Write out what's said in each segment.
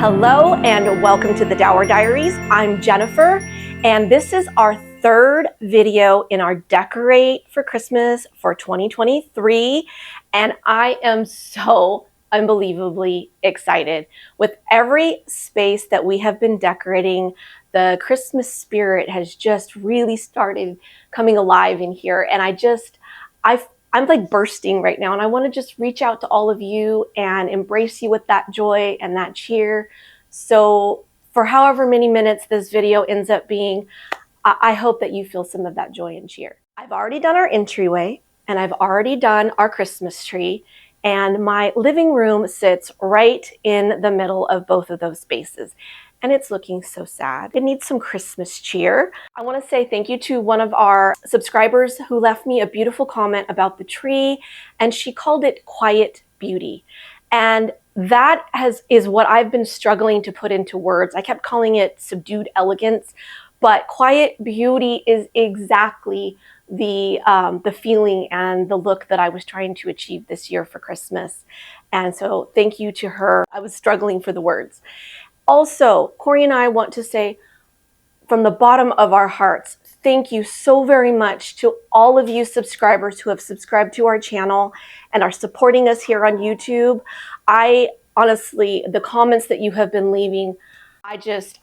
Hello and welcome to the Dauer Diaries. I'm Jennifer, and this is our third video in our Decorate for Christmas for 2023, and I am so unbelievably excited. With every space that we have been decorating, the Christmas spirit has just really started coming alive in here, and I'm like bursting right now, and I want to just reach out to all of you and embrace you with that joy and that cheer. So for however many minutes this video ends up being, I hope that you feel some of that joy and cheer. I've already done our entryway, and I've already done our Christmas tree, and my living room sits right in the middle of both of those spaces. And it's looking so sad. It needs some Christmas cheer. I want to say thank you to one of our subscribers who left me a beautiful comment about the tree, and she called it quiet beauty. And that is what I've been struggling to put into words. I kept calling it subdued elegance, but quiet beauty is exactly the feeling and the look that I was trying to achieve this year for Christmas. And so thank you to her. I was struggling for the words. Also, Corey and I want to say from the bottom of our hearts, thank you so very much to all of you subscribers who have subscribed to our channel and are supporting us here on YouTube. I honestly, the comments that you have been leaving, I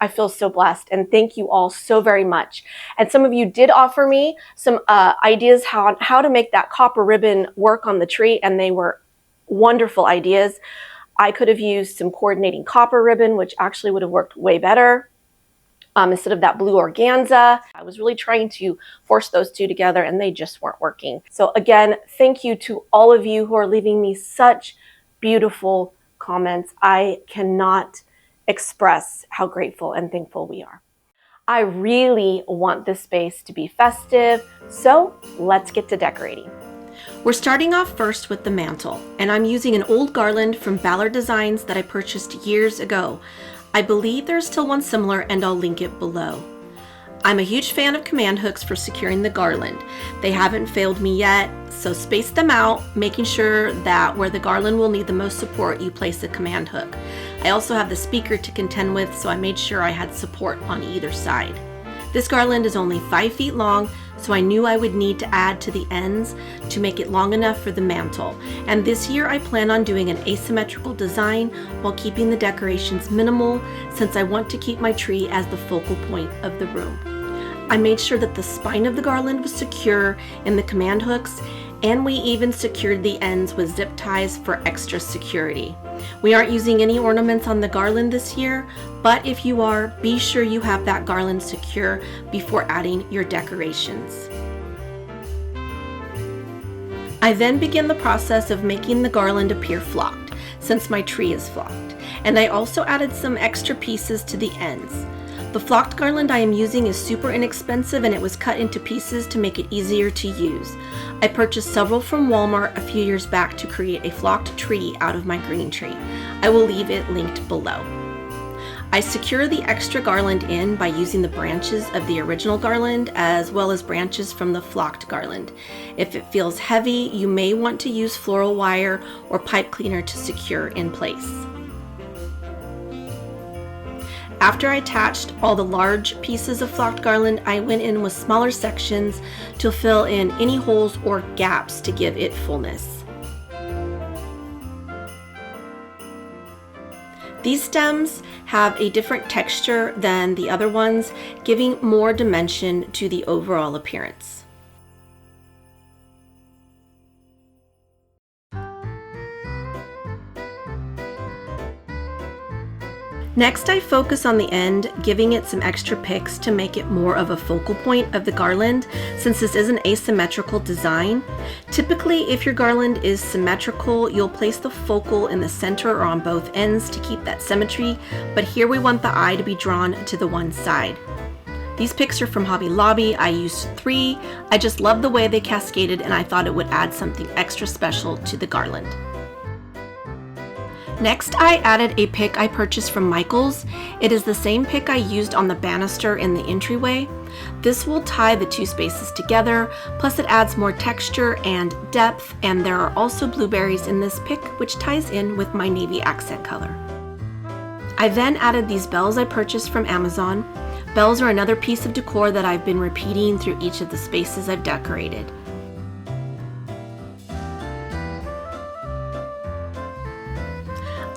feel so blessed, and thank you all so very much. And some of you did offer me some ideas how to make that copper ribbon work on the tree, and they were wonderful ideas. I could have used some coordinating copper ribbon, which actually would have worked way better instead of that blue organza. I was really trying to force those two together, and they just weren't working. So again, thank you to all of you who are leaving me such beautiful comments. I cannot express how grateful and thankful we are. I really want this space to be festive, so let's get to decorating. We're starting off first with the mantle, and I'm using an old garland from Dauer Designs that I purchased years ago. I believe there's still one similar, and I'll link it below. I'm a huge fan of command hooks for securing the garland. They haven't failed me yet, so space them out, making sure that where the garland will need the most support, you place a command hook. I also have the speaker to contend with, so I made sure I had support on either side. This garland is only 5 feet long, so I knew I would need to add to the ends to make it long enough for the mantle. And this year I plan on doing an asymmetrical design while keeping the decorations minimal, since I want to keep my tree as the focal point of the room. I made sure that the spine of the garland was secure in the command hooks, and we even secured the ends with zip ties for extra security. We aren't using any ornaments on the garland this year, but if you are, be sure you have that garland secure before adding your decorations. I then begin the process of making the garland appear flocked, since my tree is flocked, and I also added some extra pieces to the ends. The flocked garland I am using is super inexpensive, and it was cut into pieces to make it easier to use. I purchased several from Walmart a few years back to create a flocked tree out of my green tree. I will leave it linked below. I secure the extra garland in by using the branches of the original garland as well as branches from the flocked garland. If it feels heavy, you may want to use floral wire or pipe cleaner to secure in place. After I attached all the large pieces of flocked garland, I went in with smaller sections to fill in any holes or gaps to give it fullness. These stems have a different texture than the other ones, giving more dimension to the overall appearance. Next, I focus on the end, giving it some extra picks to make it more of a focal point of the garland, since this is an asymmetrical design. Typically, if your garland is symmetrical, you'll place the focal in the center or on both ends to keep that symmetry, but here we want the eye to be drawn to the one side. These picks are from Hobby Lobby. I used 3. I just love the way they cascaded, and I thought it would add something extra special to the garland. Next, I added a pick I purchased from Michael's. It is the same pick I used on the banister in the entryway. This will tie the two spaces together, plus it adds more texture and depth, and there are also blueberries in this pick, which ties in with my navy accent color. I then added these bells I purchased from Amazon. Bells are another piece of decor that I've been repeating through each of the spaces I've decorated.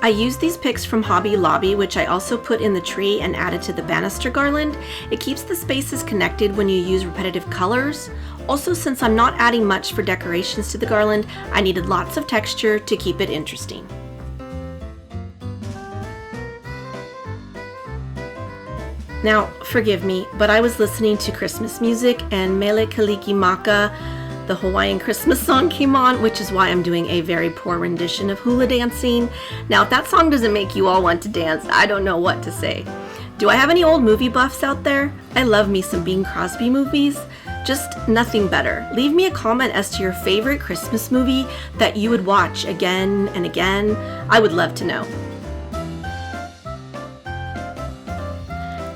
I used these picks from Hobby Lobby, which I also put in the tree and added to the banister garland. It keeps the spaces connected when you use repetitive colors. Also, since I'm not adding much for decorations to the garland, I needed lots of texture to keep it interesting. Now, forgive me, but I was listening to Christmas music and Mele Kalikimaka, the Hawaiian Christmas song, came on, which is why I'm doing a very poor rendition of hula dancing. Now, if that song doesn't make you all want to dance, I don't know what to say. Do I have any old movie buffs out there? I love me some Bing Crosby movies. Just nothing better. Leave me a comment as to your favorite Christmas movie that you would watch again and again. I would love to know.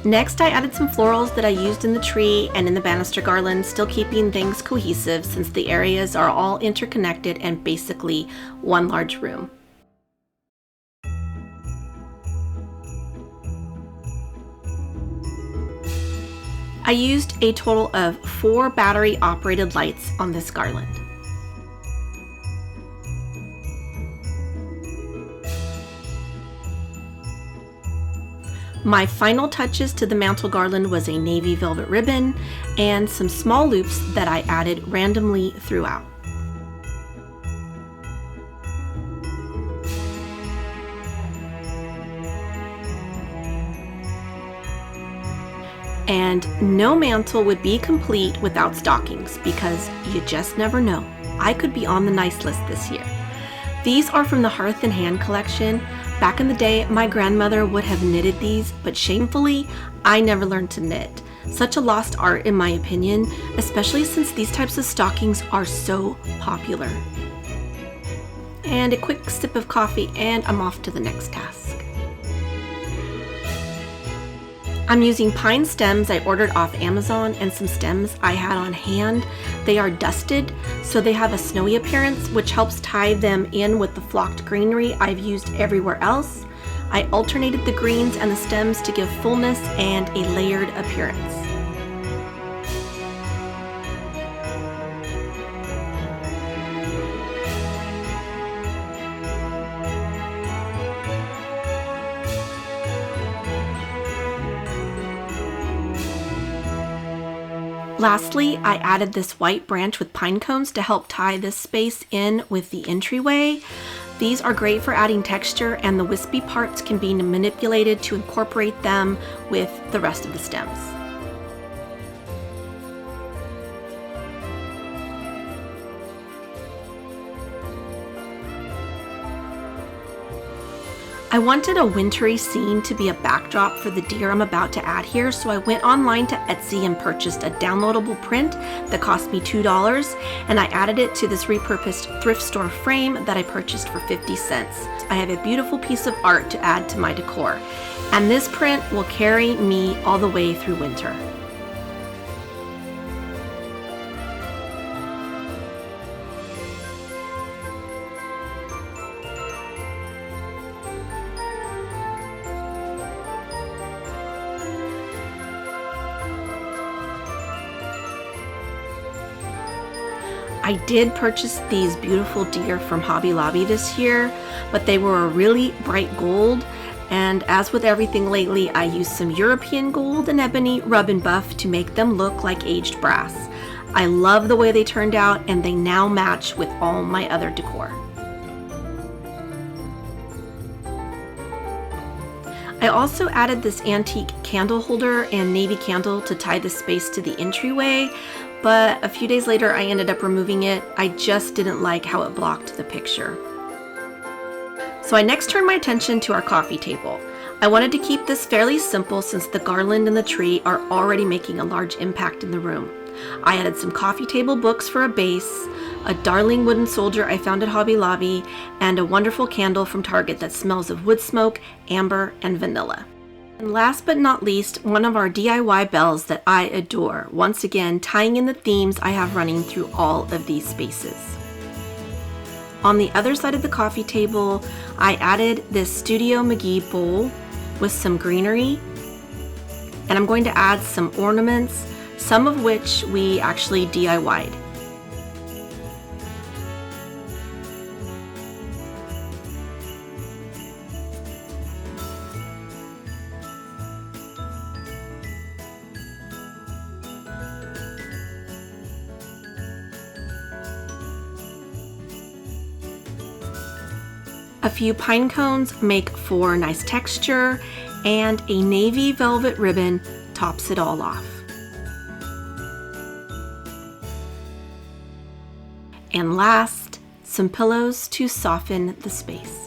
Next, I added some florals that I used in the tree and in the banister garland, still keeping things cohesive since the areas are all interconnected and basically one large room. I used a total of 4 battery-operated lights on this garland. My final touches to the mantle garland was a navy velvet ribbon and some small loops that I added randomly throughout. And no mantle would be complete without stockings, because you just never know. I could be on the nice list this year. These are from the Hearth and Hand collection. Back in the day, my grandmother would have knitted these, but shamefully, I never learned to knit. Such a lost art in my opinion, especially since these types of stockings are so popular. And a quick sip of coffee and I'm off to the next task. I'm using pine stems I ordered off Amazon and some stems I had on hand. They are dusted, so they have a snowy appearance, which helps tie them in with the flocked greenery I've used everywhere else. I alternated the greens and the stems to give fullness and a layered appearance. Lastly, I added this white branch with pine cones to help tie this space in with the entryway. These are great for adding texture, and the wispy parts can be manipulated to incorporate them with the rest of the stems. I wanted a wintry scene to be a backdrop for the deer I'm about to add here, so I went online to Etsy and purchased a downloadable print that cost me $2, and I added it to this repurposed thrift store frame that I purchased for 50 cents. I have a beautiful piece of art to add to my decor, and this print will carry me all the way through winter. I did purchase these beautiful deer from Hobby Lobby this year, but they were a really bright gold, and as with everything lately, I used some European gold and ebony rub and buff to make them look like aged brass. I love the way they turned out, and they now match with all my other decor. I also added this antique candle holder and navy candle to tie the space to the entryway, but a few days later I ended up removing it. I just didn't like how it blocked the picture. So I next turned my attention to our coffee table. I wanted to keep this fairly simple since the garland and the tree are already making a large impact in the room. I added some coffee table books for a base, a darling wooden soldier I found at Hobby Lobby, and a wonderful candle from Target that smells of wood smoke, amber, and vanilla. And last but not least, one of our DIY bells that I adore, once again tying in the themes I have running through all of these spaces. On the other side of the coffee table, I added this Studio McGee bowl. with some greenery, and I'm going to add some ornaments, some of which we actually DIY'd. A few pine cones make for nice texture, and a navy velvet ribbon tops it all off. And last, some pillows to soften the space.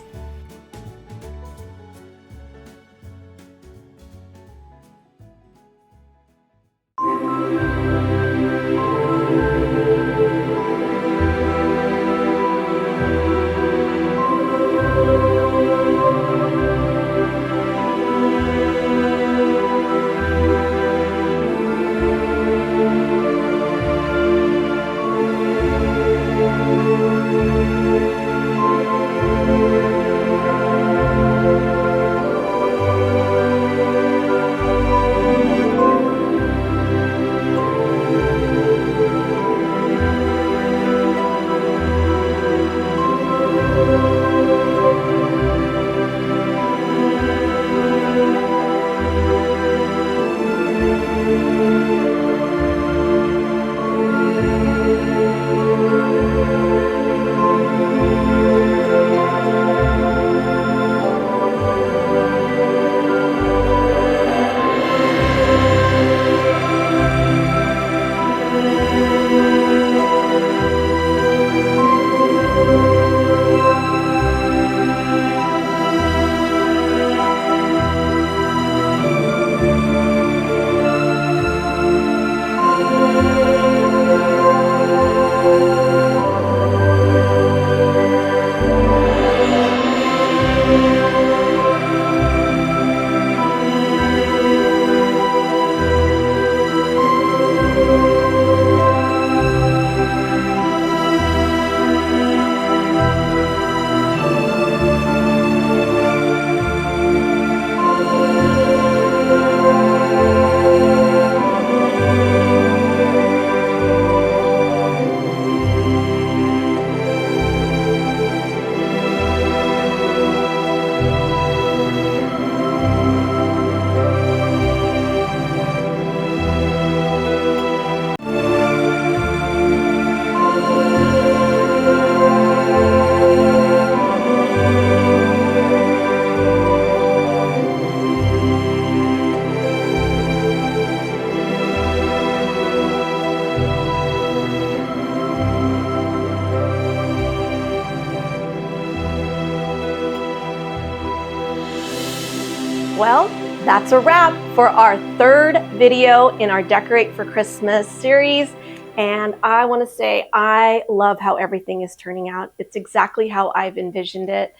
Well, that's a wrap for our third video in our Decorate for Christmas series. And I want to say I love how everything is turning out. It's exactly how I've envisioned it.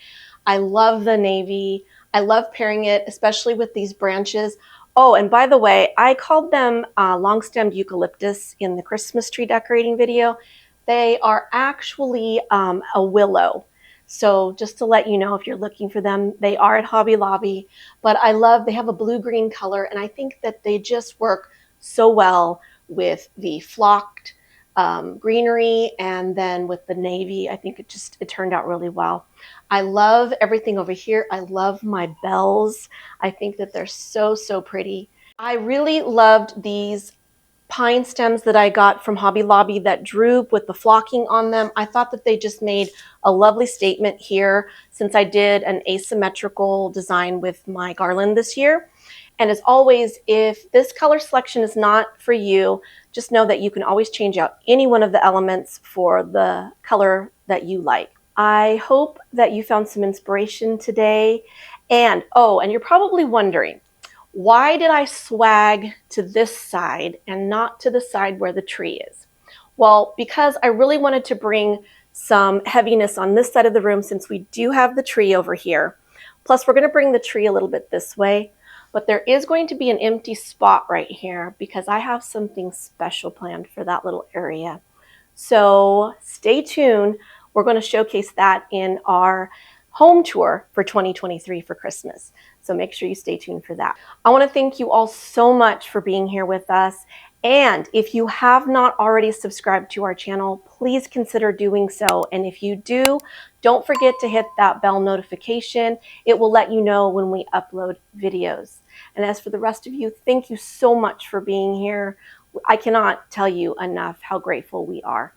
I love the navy. I love pairing it, especially with these branches. Oh, and by the way, I called them long-stemmed eucalyptus in the Christmas tree decorating video. They are actually a willow. So just to let you know, if you're looking for them, they are at Hobby Lobby. But I love, they have a blue-green color, and I think that they just work so well with the flocked greenery, and then with the navy. I think it turned out really well. I love everything over here. I love my bells. I think that they're so, so pretty. I really loved these pine stems that I got from Hobby Lobby that droop with the flocking on them. I thought that they just made a lovely statement here, since I did an asymmetrical design with my garland this year. And as always, if this color selection is not for you, just know that you can always change out any one of the elements for the color that you like. I hope that you found some inspiration today. And and you're probably wondering, why did I swag to this side and not to the side where the tree is? Well, because I really wanted to bring some heaviness on this side of the room, since we do have the tree over here. Plus, we're going to bring the tree a little bit this way, but there is going to be an empty spot right here because I have something special planned for that little area. So stay tuned. We're going to showcase that in our home tour for 2023 for Christmas. So So make sure you stay tuned for that. I want to thank you all so much for being here with us. And if you have not already subscribed to our channel, please consider doing so. And if you do, don't forget to hit that bell notification. It will let you know when we upload videos. And as for the rest of you, thank you so much for being here. I cannot tell you enough how grateful we are.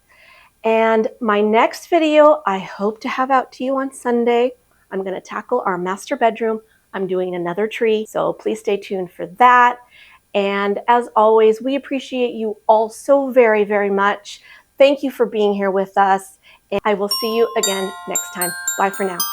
And my next video, I hope to have out to you on Sunday. I'm going to tackle our master bedroom. I'm doing another tree, so please stay tuned for that. And as always, we appreciate you all so very, very much. Thank you for being here with us. And I will see you again next time. Bye for now.